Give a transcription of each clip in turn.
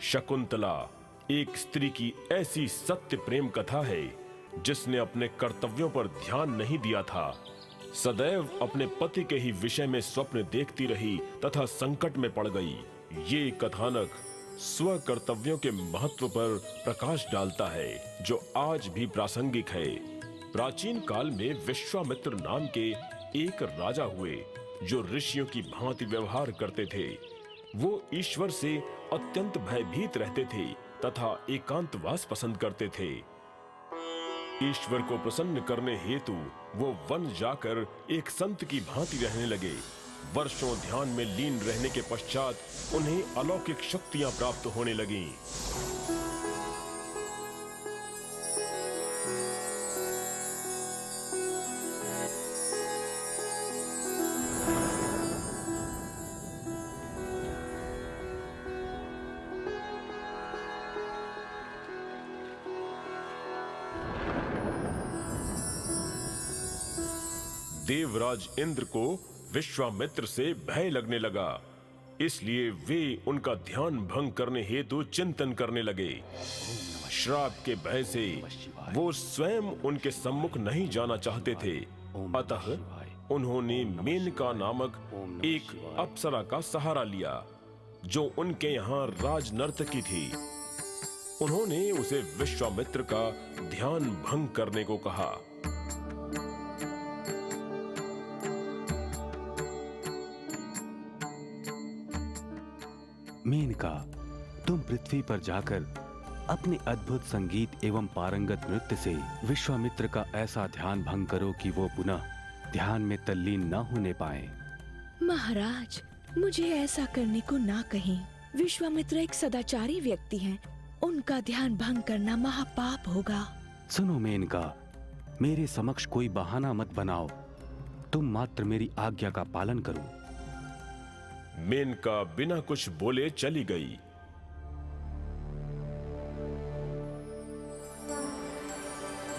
शकुंतला एक स्त्री की ऐसी सत्य प्रेम कथा है जिसने अपने कर्तव्यों पर ध्यान नहीं दिया था। सदैव अपने पति के ही विषय में स्वप्न देखती रही तथा संकट में पड़ गई। ये कथानक स्व कर्तव्यों के महत्व पर प्रकाश डालता है जो आज भी प्रासंगिक है। प्राचीन काल में विश्वामित्र नाम के एक राजा हुए जो ऋषियों की भांति व्यवहार करते थे। वो ईश्वर से अत्यंत भयभीत रहते थे तथा एकांतवास पसंद करते थे। ईश्वर को प्रसन्न करने हेतु वो वन जाकर एक संत की भांति रहने लगे। वर्षों ध्यान में लीन रहने के पश्चात उन्हें अलौकिक शक्तियां प्राप्त होने लगीं। देवराज इंद्र को विश्वामित्र से भय लगने लगा, इसलिए वे उनका ध्यान भंग करने हेतु चिंतन करने लगे। श्राप के भय से वो स्वयं उनके सम्मुख नहीं जाना चाहते थे। अतः उन्होंने मेनका नामक एक अप्सरा का सहारा लिया जो उनके यहाँ राजनर्तकी थी। उन्होंने उसे विश्वामित्र का ध्यान भंग करने को कहा। मेनका, तुम पृथ्वी पर जाकर अपने अद्भुत संगीत एवं पारंगत नृत्य से विश्वामित्र का ऐसा ध्यान भंग करो कि वो पुनः ध्यान में तल्लीन न होने पाए। महाराज, मुझे ऐसा करने को ना कहें। विश्वामित्र एक सदाचारी व्यक्ति हैं। उनका ध्यान भंग करना महापाप होगा। सुनो मेनका, मेरे समक्ष कोई बहाना मत बनाओ। तुम मात्र मेरी आज्ञा का पालन करो। मेनका बिना कुछ बोले चली गई।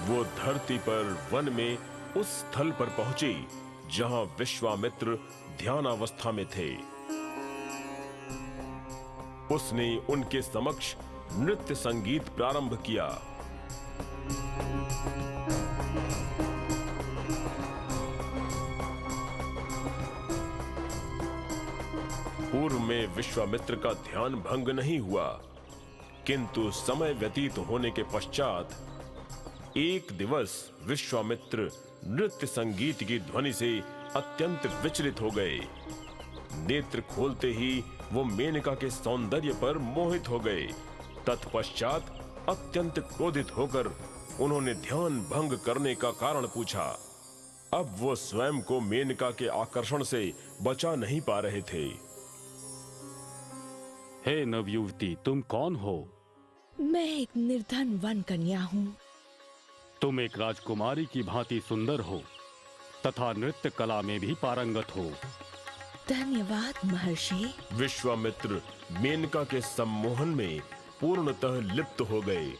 वो धरती पर वन में उस स्थल पर पहुंची जहां विश्वामित्र ध्यानावस्था में थे। उसने उनके समक्ष नृत्य संगीत प्रारंभ किया। पूर्व में विश्वामित्र का ध्यान भंग नहीं हुआ, किंतु समय व्यतीत होने के पश्चात एक दिवस विश्वामित्र नृत्य संगीत की ध्वनि से अत्यंत विचलित हो गए। नेत्र खोलते ही वो मेनका के सौंदर्य पर मोहित हो गए। तत्पश्चात अत्यंत क्रोधित होकर उन्होंने ध्यान भंग करने का कारण पूछा। अब वो स्वयं को मेनका के आकर्षण से बचा नहीं पा रहे थे। हे नवयुवती, तुम कौन हो? मैं एक निर्धन वन कन्या हूँ। तुम एक राजकुमारी की भांति सुंदर हो तथा नृत्य कला में भी पारंगत हो। धन्यवाद महर्षि। विश्वामित्र मेनका के सम्मोहन में पूर्णतः लिप्त हो गए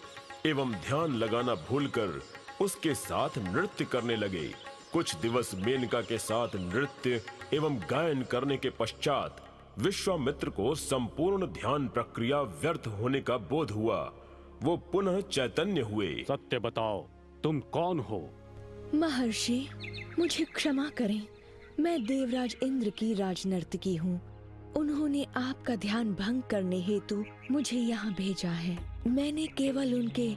एवं ध्यान लगाना भूलकर उसके साथ नृत्य करने लगे। कुछ दिवस मेनका के साथ नृत्य एवं गायन करने के पश्चात विश्वामित्र को संपूर्ण ध्यान प्रक्रिया व्यर्थ होने का बोध हुआ। वो पुनः चैतन्य हुए। सत्य बताओ, तुम कौन हो? महर्षि, मुझे क्षमा करें। मैं देवराज इंद्र की राजनर्तकी हूँ। उन्होंने आपका ध्यान भंग करने हेतु मुझे यहाँ भेजा है। मैंने केवल उनके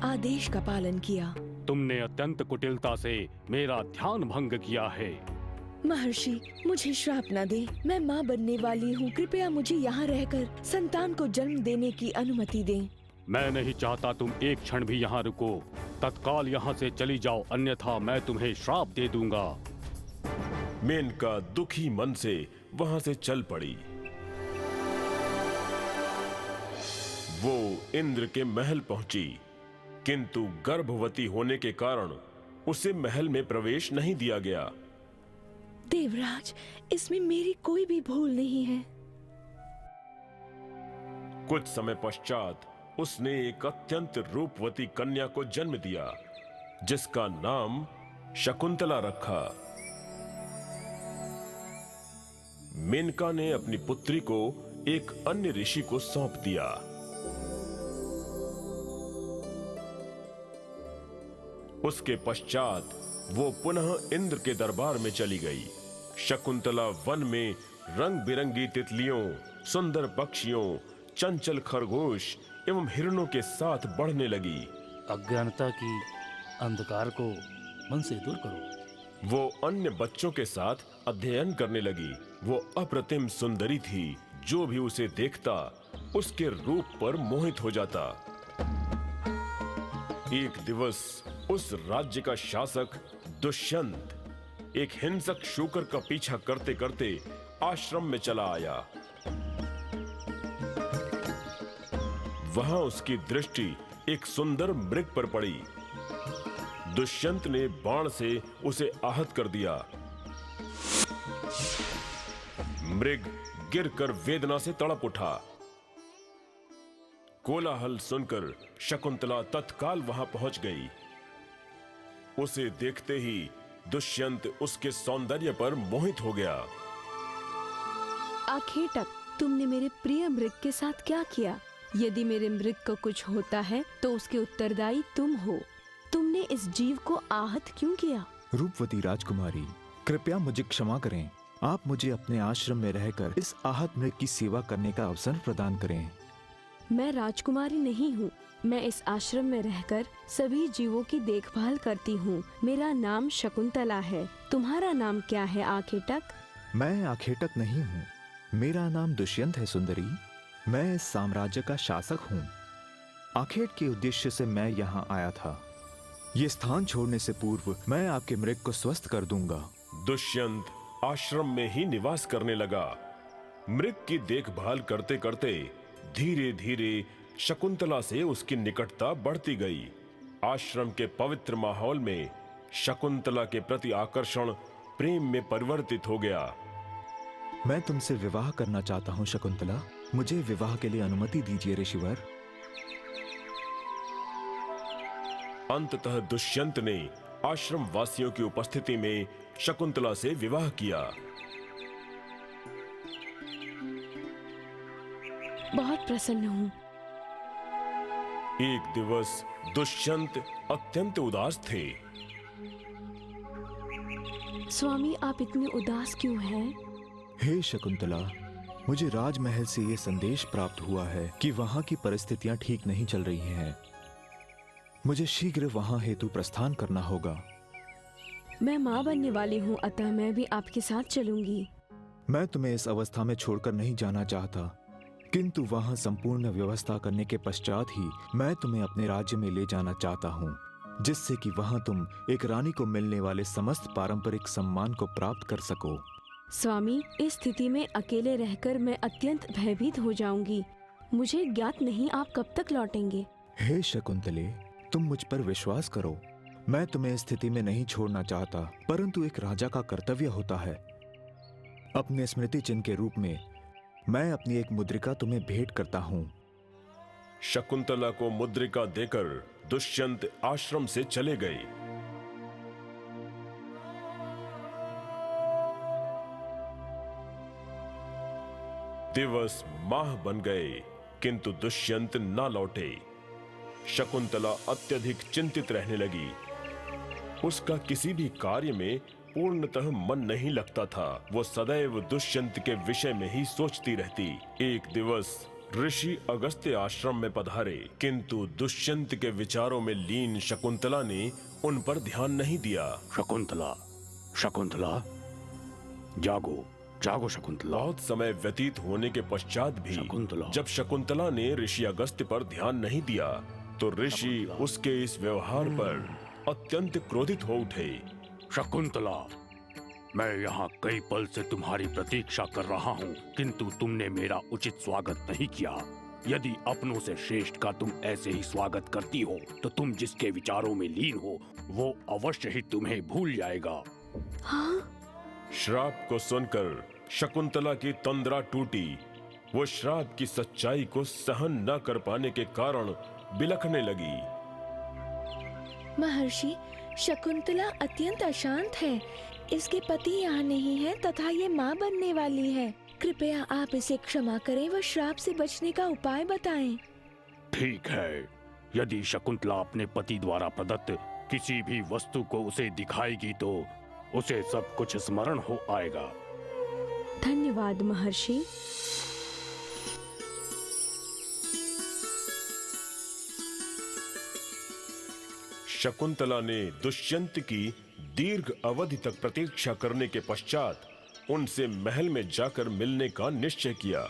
आदेश का पालन किया। तुमने अत्यंत कुटिलता से मेरा ध्यान भंग किया है। महर्षि, मुझे श्राप न दे। मैं माँ बनने वाली हूँ। कृपया मुझे यहाँ रहकर संतान को जन्म देने की अनुमति दें। मैं नहीं चाहता तुम एक क्षण भी यहाँ रुको। तत्काल यहाँ से चली जाओ, अन्यथा मैं तुम्हें श्राप दे दूंगा। मेनका दुखी मन से वहां से चल पड़ी। वो इंद्र के महल पहुंची, किंतु गर्भवती होने के कारण उसे महल में प्रवेश नहीं दिया गया। देवराज, इसमें मेरी कोई भी भूल नहीं है। कुछ समय पश्चात उसने एक अत्यंत रूपवती कन्या को जन्म दिया, जिसका नाम शकुंतला रखा। मेनका ने अपनी पुत्री को एक अन्य ऋषि को सौंप दिया। उसके पश्चात वो पुनः इंद्र के दरबार में चली गई। शकुंतला वन में रंग बिरंगी तितलियों, सुंदर पक्षियों, चंचल खरगोश एवं हिरणों के साथ बढ़ने लगी। अज्ञानता की अंधकार को मन से दूर करो। वो अन्य बच्चों के साथ अध्ययन करने लगी। वो अप्रतिम सुंदरी थी। जो भी उसे देखता उसके रूप पर मोहित हो जाता। एक दिवस उस राज्य का शासक दुष्यंत एक हिंसक शूकर का पीछा करते करते आश्रम में चला आया। वहां उसकी दृष्टि एक सुंदर मृग पर पड़ी। दुष्यंत ने बाण से उसे आहत कर दिया। मृग गिरकर वेदना से तड़प उठा। कोलाहल सुनकर शकुंतला तत्काल वहां पहुंच गई। उसे देखते ही दुष्यंत उसके सौंदर्य पर मोहित हो गया। आखेटक, तुमने मेरे प्रिय मृग के साथ क्या किया? यदि मेरे मृग को कुछ होता है तो उसके उत्तरदायी तुम हो। तुमने इस जीव को आहत क्यों किया? रूपवती राजकुमारी, कृपया मुझे क्षमा करें। आप मुझे अपने आश्रम में रहकर इस आहत मृग की सेवा करने का अवसर प्रदान करें। मैं राजकुमारी नहीं हूँ। मैं इस आश्रम में रहकर सभी जीवों की देखभाल करती हूँ। मेरा नाम शकुंतला है। तुम्हारा नाम क्या है आखेटक? मैं आखेटक नहीं हूँ। मेरा नाम दुष्यंत है सुंदरी। मैं इस साम्राज्य का शासक हूँ। आखेट के उद्देश्य से मैं यहाँ आया था। ये स्थान छोड़ने से पूर्व मैं आपके मृग को स्वस्थ कर दूंगा। दुष्यंत आश्रम में ही निवास करने लगा। मृग की देखभाल करते करते धीरे धीरे शकुंतला से उसकी निकटता बढ़ती गई। आश्रम के पवित्र माहौल में शकुंतला के प्रति आकर्षण प्रेम में परिवर्तित हो गया। मैं तुमसे विवाह करना चाहता हूँ शकुंतला। मुझे विवाह के लिए अनुमति दीजिए ऋषिवर। अंततः दुष्यंत ने आश्रम वासियों की उपस्थिति में शकुंतला से विवाह किया। बहुत प्रसन्न हूँ। एक दिवस दुष्यंत अत्यंत उदास थे। स्वामी, आप इतने उदास क्यों हैं? हे शकुंतला, मुझे राजमहल से ये संदेश प्राप्त हुआ है कि वहाँ की परिस्थितियाँ ठीक नहीं चल रही हैं। मुझे शीघ्र वहाँ हेतु प्रस्थान करना होगा। मैं माँ बनने वाली हूँ, अतः मैं भी आपके साथ चलूंगी। मैं तुम्हें इस अवस्था में छोड़कर नहीं जाना चाहता, किंतु वहाँ संपूर्ण व्यवस्था करने के पश्चात ही मैं तुम्हें अपने राज्य में ले जाना चाहता हूँ, जिससे कि वहाँ तुम एक रानी को मिलने वाले समस्त पारंपरिक सम्मान को प्राप्त कर सको। स्वामी, इस स्थिति में अकेले रहकर मैं अत्यंत भयभीत हो जाऊंगी। मुझे ज्ञात नहीं आप कब तक लौटेंगे। हे शकुंतले, तुम मुझ पर विश्वास करो। मैं तुम्हें इस स्थिति में नहीं छोड़ना चाहता, परंतु एक राजा का कर्तव्य होता है। अपने स्मृति चिन्ह के रूप में मैं अपनी एक मुद्रिका तुम्हें भेंट करता हूं। शकुंतला को मुद्रिका देकर दुष्यंत आश्रम से चले गए। दिवस माह बन गए किंतु दुष्यंत न लौटे। शकुंतला अत्यधिक चिंतित रहने लगी। उसका किसी भी कार्य में पूर्णतः मन नहीं लगता था। वो सदैव दुष्यंत के विषय में ही सोचती रहती। एक दिवस ऋषि अगस्त्य आश्रम में पधारे किंतु दुष्यंत के विचारों में लीन शकुंतला ने उन पर ध्यान नहीं दिया। शकुंतला, शकुंतला, जागो, जागो शकुंतला। बहुत समय व्यतीत होने के पश्चात भी शकुंतला। जब शकुंतला ने ऋषि अगस्त्य पर ध्यान नहीं दिया तो ऋषि उसके इस व्यवहार पर अत्यंत क्रोधित हो उठे। शकुंतला, मैं यहाँ कई पल से तुम्हारी प्रतीक्षा कर रहा हूँ, किंतु तुमने मेरा उचित स्वागत नहीं किया। यदि अपनों से श्रेष्ठ का तुम ऐसे ही स्वागत करती हो तो तुम जिसके विचारों में लीन हो वो अवश्य ही तुम्हें भूल जाएगा। हाँ? श्राप को सुनकर शकुंतला की तंद्रा टूटी। वो श्राप की सच्चाई को सहन न कर पाने के कारण बिलखने लगी। महर्षि, शकुंतला अत्यंत अशांत है। इसके पति यहाँ नहीं है तथा ये माँ बनने वाली है। कृपया आप इसे क्षमा करें व श्राप से बचने का उपाय बताएं। ठीक है, यदि शकुंतला अपने पति द्वारा प्रदत्त किसी भी वस्तु को उसे दिखाएगी तो उसे सब कुछ स्मरण हो आएगा। धन्यवाद महर्षि। शकुंतला ने दुष्यंत की दीर्घ अवधि तक प्रतीक्षा करने के पश्चात उनसे महल में जाकर मिलने का निश्चय किया।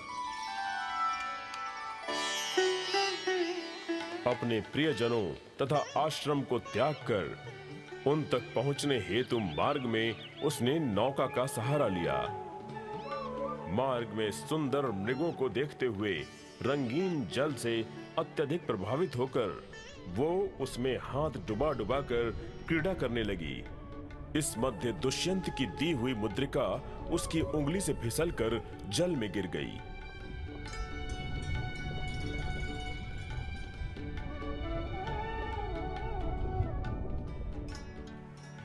अपने प्रियजनों तथा आश्रम को त्याग कर उन तक पहुंचने हेतु मार्ग में उसने नौका का सहारा लिया। मार्ग में सुंदर मृगों को देखते हुए रंगीन जल से अत्यधिक प्रभावित होकर वो उसमें हाथ डुबा डुबा कर क्रीड़ा करने लगी। इस मध्य दुष्यंत की दी हुई मुद्रिका उसकी उंगली से फिसलकर जल में गिर गई।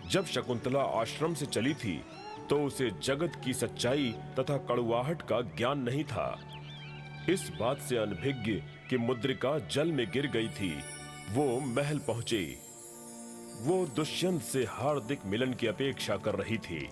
जब शकुंतला आश्रम से चली थी तो उसे जगत की सच्चाई तथा कड़वाहट का ज्ञान नहीं था। इस बात से अनभिज्ञ कि मुद्रिका जल में गिर गई थी, वो महल पहुंचे। वो दुष्यंत से हार्दिक मिलन की अपेक्षा कर रही थी।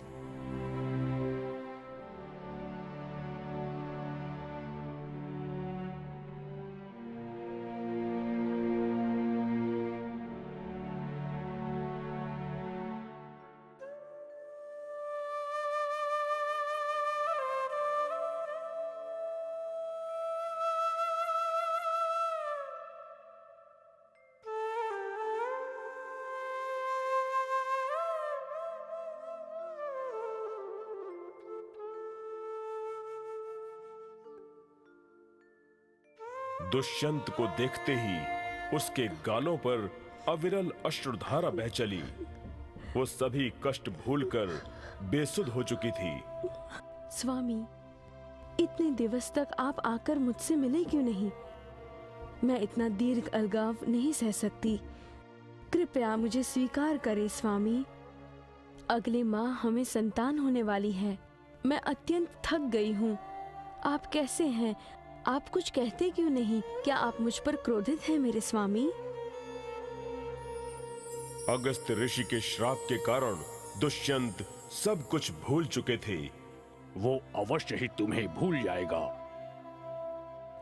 दुष्यंत को देखते ही उसके गालों पर अविरल अश्रुधारा बह चली। वो सभी कष्ट भूलकर बेसुध हो चुकी थी। स्वामी, इतने दिवस तक आप आकर मुझसे मिले क्यों नहीं? मैं इतना दीर्घ अलगाव नहीं सह सकती। कृपया मुझे स्वीकार करें स्वामी। अगले माह हमें संतान होने वाली है। मैं अत्यंत थक गई हूँ। आप कैसे हैं? आप कुछ कहते क्यों नहीं? क्या आप मुझ पर क्रोधित हैं मेरे स्वामी? अगस्त्य ऋषि के श्राप के कारण दुष्यंत सब कुछ भूल चुके थे। वो अवश्य ही तुम्हें भूल जाएगा।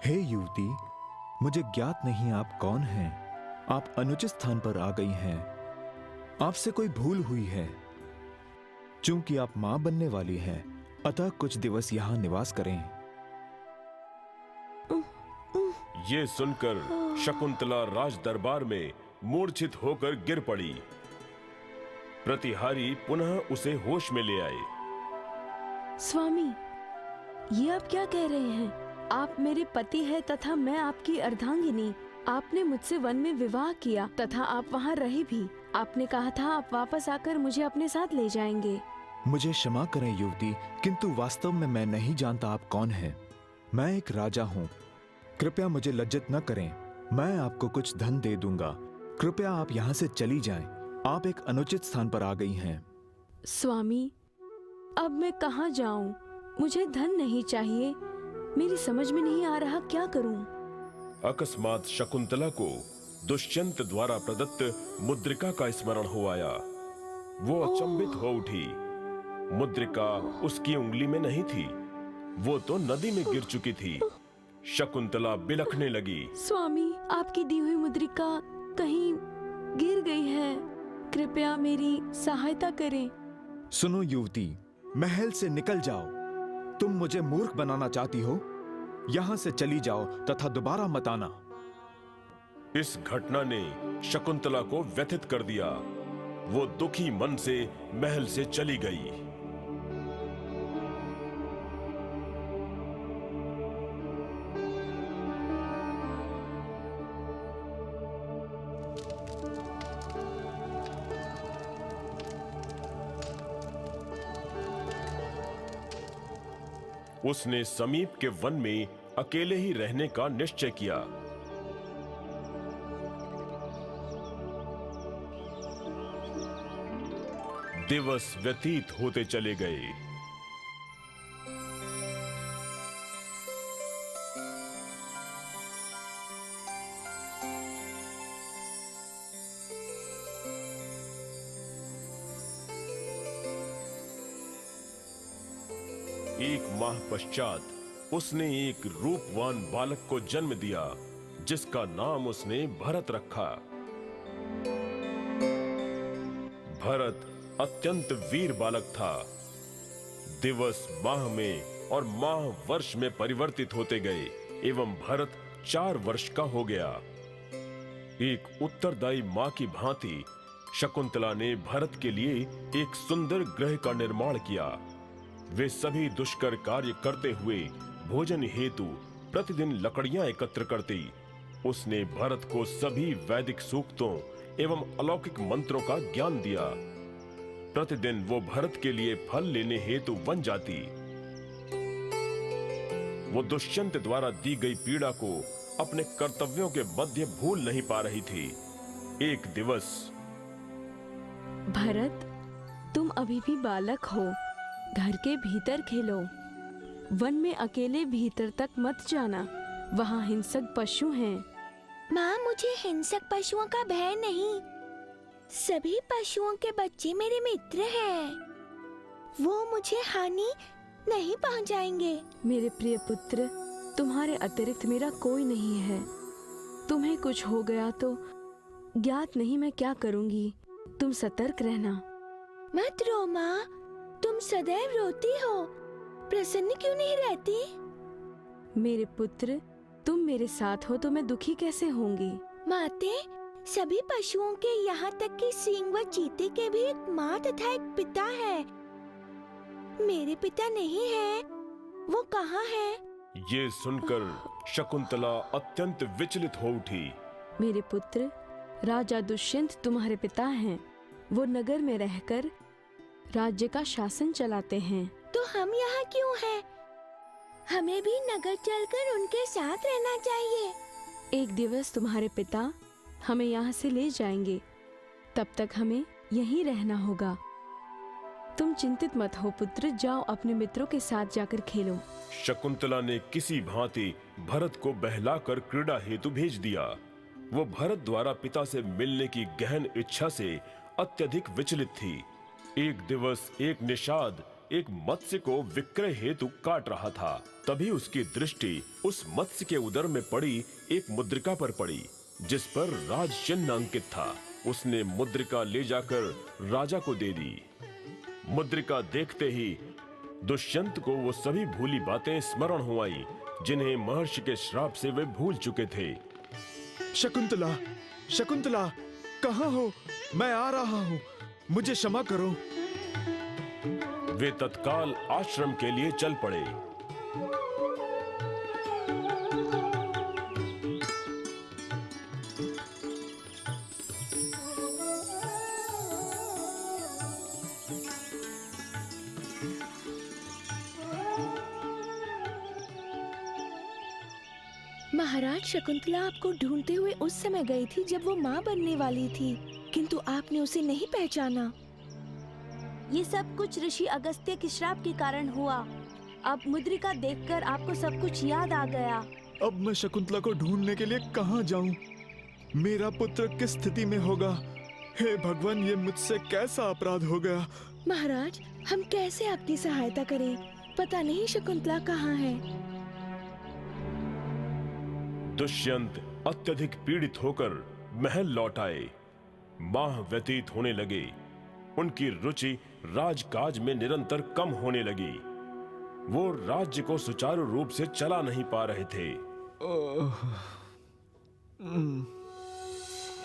हे युवती, मुझे ज्ञात नहीं आप कौन हैं। आप अनुचित स्थान पर आ गई हैं। आपसे कोई भूल हुई है। चूंकि आप मां बनने वाली हैं, अतः कुछ दिवस यहाँ निवास करें। ये सुनकर शकुंतला राज दरबार में मूर्छित होकर गिर पड़ी। प्रतिहारी पुनः उसे होश में ले आए। स्वामी, ये आप क्या कह रहे हैं? आप मेरे पति हैं तथा मैं आपकी अर्धांगिनी। आपने मुझसे वन में विवाह किया तथा आप वहाँ रहे भी। आपने कहा था आप वापस आकर मुझे अपने साथ ले जाएंगे। मुझे क्षमा करें युवती, किंतु वास्तव में मैं नहीं जानता आप कौन हैं। मैं एक राजा हूं। कृपया मुझे लज्जित न करें। मैं आपको कुछ धन दे दूंगा। कृपया आप यहाँ से चली जाएं। आप एक अनुचित स्थान पर आ गई हैं। स्वामी, अब मैं कहाँ जाऊं? मुझे धन नहीं चाहिए। मेरी समझ में नहीं आ रहा क्या करूं। अकस्मात शकुंतला को दुष्यंत द्वारा प्रदत्त मुद्रिका का स्मरण हो आया। वो अचंभित हो उठी। मुद्रिका उसकी उंगली में नहीं थी, वो तो नदी में गिर चुकी थी। शकुंतला बिलखने लगी। स्वामी, आपकी दी हुई मुद्रिका कहीं गिर गई है। कृपया मेरी सहायता करें। सुनो युवती, महल से निकल जाओ। तुम मुझे मूर्ख बनाना चाहती हो? यहाँ से चली जाओ तथा दोबारा मत आना। इस घटना ने शकुंतला को व्यथित कर दिया। वो दुखी मन से महल से चली गई। उसने समीप के वन में अकेले ही रहने का निश्चय किया। दिवस व्यतीत होते चले गए। एक माह पश्चात उसने एक रूपवान बालक को जन्म दिया, जिसका नाम उसने भरत रखा। भरत अत्यंत वीर बालक था। दिवस माह में और माह वर्ष में परिवर्तित होते गए एवं भरत 4 वर्ष का हो गया। एक उत्तरदायी मां की भांति शकुंतला ने भरत के लिए एक सुंदर गृह का निर्माण किया। वे सभी दुष्कर कार्य करते हुए भोजन हेतु प्रतिदिन लकड़ियां एकत्र करती। उसने भरत को सभी वैदिक सूक्तों एवं अलौकिक मंत्रों का ज्ञान दिया। प्रतिदिन वो भरत के लिए फल लेने हेतु वन जाती। वो दुष्यंत द्वारा दी गई पीड़ा को अपने कर्तव्यों के मध्य भूल नहीं पा रही थी। एक दिवस, भरत, तुम अभी भी बालक हो। घर के भीतर खेलो। वन में अकेले भीतर तक मत जाना। वहाँ हिंसक पशु हैं। माँ, मुझे हिंसक पशुओं का भय नहीं। सभी पशुओं के बच्चे मेरे मित्र हैं। वो मुझे हानि नहीं पहुँचाएंगे। मेरे प्रिय पुत्र, तुम्हारे अतिरिक्त मेरा कोई नहीं है। तुम्हें कुछ हो गया तो ज्ञात नहीं मैं क्या करूँगी। तुम सतर्क रहना। मत रो माँ, तुम सदैव रोती हो। प्रसन्न क्यों नहीं रहती? मेरे पुत्र, तुम मेरे साथ हो तो मैं दुखी कैसे होंगी? माते, सभी पशुओं के यहाँ तक कि सिंह व चीते के भी एक माँ तथा एक पिता है। मेरे पिता नहीं है। वो कहाँ है? ये सुनकर शकुंतला अत्यंत विचलित हो उठी। मेरे पुत्र, राजा दुष्यंत तुम्हारे पिता हैं। वो नगर में रहकर राज्य का शासन चलाते हैं। तो हम यहाँ क्यों हैं? हमें भी नगर चलकर उनके साथ रहना चाहिए। एक दिवस तुम्हारे पिता हमें यहाँ से ले जाएंगे। तब तक हमें यहीं रहना होगा। तुम चिंतित मत हो पुत्र, जाओ अपने मित्रों के साथ जाकर खेलो। शकुंतला ने किसी भांति भरत को बहलाकर क्रीड़ा हेतु भेज दिया। वो भरत द्वारा पिता से मिलने की गहन इच्छा से अत्यधिक विचलित थी। एक दिवस एक निषाद एक मत्स्य को विक्रय हेतु काट रहा था। तभी उसकी दृष्टि उस मत्स्य के उदर में पड़ी एक मुद्रिका पर पड़ी, जिस पर राज चिन्ह अंकित था। उसने मुद्रिका ले जाकर राजा को दे दी। मुद्रिका देखते ही दुष्यंत को वो सभी भूली बातें स्मरण हो आई, जिन्हें महर्षि के श्राप से वे भूल चुके थे। शकुंतला, शकुंतला, कहाँ हो? मैं आ रहा हूँ। मुझे क्षमा करो। वे तत्काल आश्रम के लिए चल पड़े। महाराज, शकुंतला आपको ढूंढते हुए उस समय गई थी जब वो माँ बनने वाली थी, किंतु आपने उसे नहीं पहचाना। ये सब कुछ ऋषि अगस्त्य के श्राप के कारण हुआ। अब मुद्रिका देखकर आपको सब कुछ याद आ गया। अब मैं शकुंतला को ढूंढने के लिए कहाँ जाऊं? मेरा पुत्र किस स्थिति में होगा? हे भगवान, ये मुझसे कैसा अपराध हो गया? महाराज, हम कैसे आपकी सहायता करें? पता नहीं शकुंतला कहाँ है। दुष्यंत अत्यधिक पीड़ित होकर महल लौट आए। माह व्यतीत होने लगे। उनकी रुचि राजकाज में निरंतर कम होने लगी। वो राज्य को सुचारू रूप से चला नहीं पा रहे थे।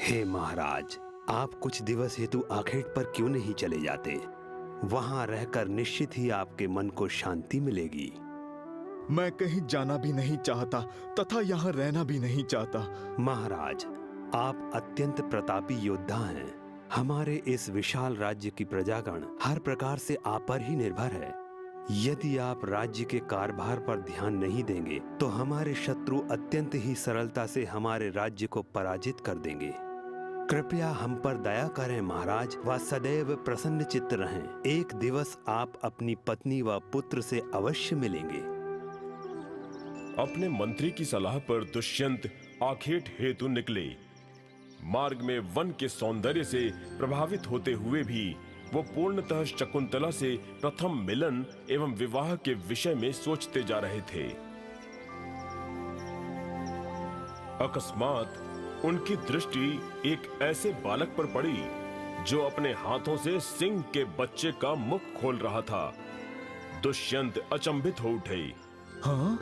हे महाराज, आप कुछ दिवस हेतु आखेट पर क्यों नहीं चले जाते? वहां रहकर निश्चित ही आपके मन को शांति मिलेगी। मैं कहीं जाना भी नहीं चाहता तथा यहाँ रहना भी नहीं चाहता। महाराज, आप अत्यंत प्रतापी योद्धा हैं। हमारे इस विशाल राज्य की प्रजागण हर प्रकार से आप पर ही निर्भर है। यदि आप राज्य के कारभार पर ध्यान नहीं देंगे तो हमारे शत्रु अत्यंत ही सरलता से हमारे राज्य को पराजित कर देंगे। कृपया हम पर दया करें महाराज, व सदैव प्रसन्न चित्त रहें। एक दिवस आप अपनी पत्नी व पुत्र से अवश्य मिलेंगे। अपने मंत्री की सलाह पर दुष्यंत आखेट हेतु निकले। मार्ग में वन के सौंदर्य से प्रभावित होते हुए भी वो पूर्णतः शकुंतला से प्रथम मिलन एवं विवाह के विषय में सोचते जा रहे थे। अकस्मात उनकी दृष्टि एक ऐसे बालक पर पड़ी जो अपने हाथों से सिंह के बच्चे का मुख खोल रहा था। दुष्यंत अचंभित हो उठे। हाँ?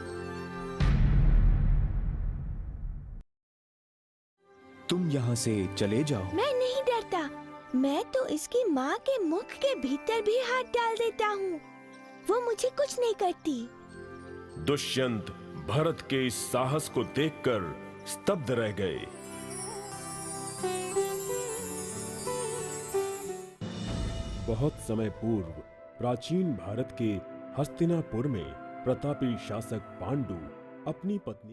तुम यहाँ से चले जाओ। मैं नहीं डरता। मैं तो इसकी माँ के मुख के भीतर भी हाथ डाल देता हूँ। वो मुझे कुछ नहीं करती। दुष्यंत भरत के इस साहस को देखकर स्तब्ध रह गए। बहुत समय पूर्व प्राचीन भारत के हस्तिनापुर में प्रतापी शासक पांडु अपनी पत्नी